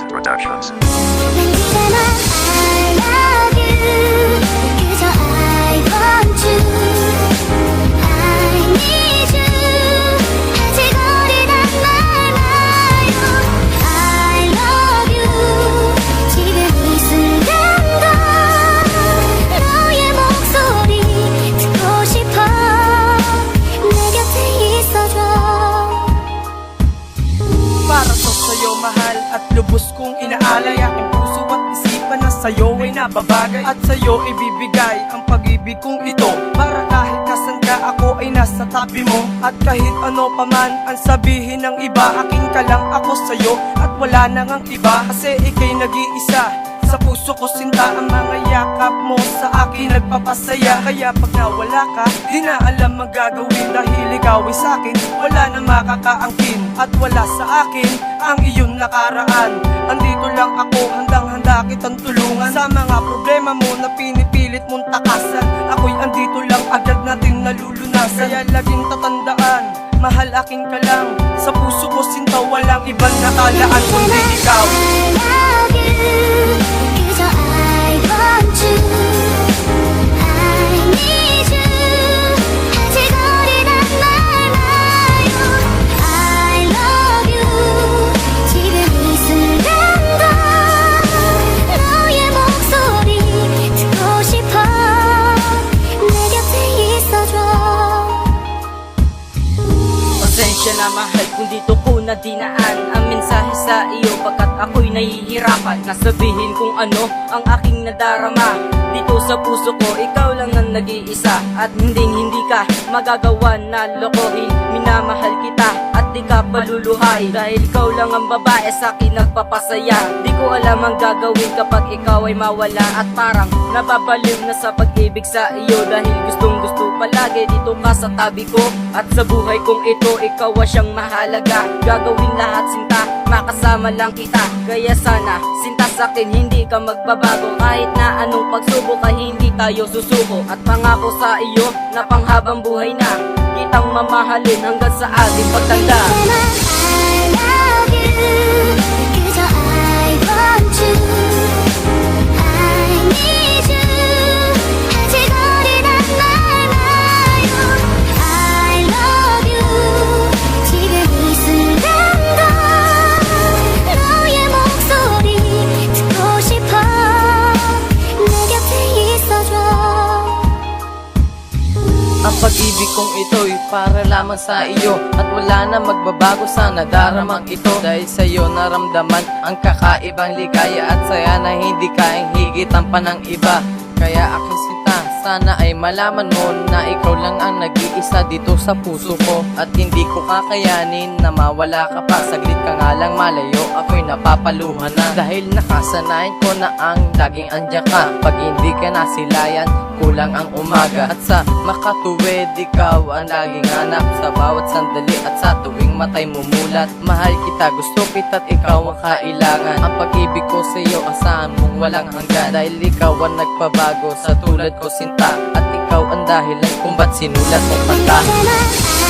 Productions. 언제나 I love you 그저 I want you I need you 아직 어리단 말 마요 I love you 지금 이 순간도 너의 목소리 듣고 싶어 내 곁에 있어줘 Para to sa'yo mahal at lubos kong inaalay aking puso at isipan na sa'yo ay nababagay at sa'yo ibibigay ang pag-ibig kong ito para kahit nasan ka ako ay nasa tabi mo at kahit ano pa man ang sabihin ng iba akin ka lang ako sa'yo at wala nang ang iba kasi ika'y nag-iisa sa puso ko sinta ang mga yakap mo sa akin nagpapasaya kaya pag nawala ka di na alam magagawin dahil ikaw ay sa'kin wala na makakaangkin at wala sa akin ang iyong nakaraan andito lang ako handang-handa kitang tulungan sa mga problema mo na pinipilit mong takasan ako'y andito lang agad natin nalulunasan kaya laging tatandaan mahal akin ka lang sa puso ko sinta walang ibang nakalaan kundi ikaw I love you 그저 I want you I need you 아직 어리단 말 마요 I love you 지금 이 순간도 너의 목소리 듣고 싶어 내 곁에 있어줘 Pasensya na mahal kung dito ko na dinaan ang mensahe sa iyo pagkat ako'y nahihirapan na sabihin kung ano ang aking nadarama dito sa puso ko ikaw lang ang nag-iisa at hindi ka magagawa na lokohin minamahal kita at di ka paluluhay dahil ikaw lang ang babae sa akin nagpapasaya di ko alam ang gagawin kapag ikaw ay mawala at parang nababaliw na sa pag-ibig sa iyo dahil gustong gusto palagi dito ka sa tabi ko at sa buhay kong ito ikaw siyang mahalaga gagawin lahat sinta makasama lang kita kaya sana sinta sa akin hindi ka magbabago kahit na anong pagsubok ay hindi tayo susuko at pangako sa iyo na panghabang buhay na kitang mamahalin hanggang sa ating pagtanda I love you 그저 I want you I need you 아직 어리단 말 마요 I love you 지금 이 순간도 너의 목소리 듣고 싶어 내 곁에 있어줘 Ang pag-ibig kong ito'y para lamang sa iyo at wala na magbabago sa nadaramang ito dahil sa iyo naramdaman ang kakaibang ligaya at saya na hindi kaing higitan pa ng iba kaya aking sinta sana ay malaman mo na ikaw lang ang nag-iisa dito sa puso ko at hindi ko kakayanin na mawala ka pa saglit ka nga lang malayo ako'y napapaluhan na dahil nakasanayan ko na ang laging andyan ka pag hindi ka nasilayan kulang ang umaga at sa makatuwid ikaw ang laging hanap sa bawat sandali at sa tuwing matay mumulat mahal kita gusto kita't ikaw ang kailangan ang pag-ibig ko sa iyo asahan mong walang hanggan dahil ikaw ang nagpabago sa tulad ko sinta at ikaw ang dahilan kung ba't sinulat mong kanta 언제나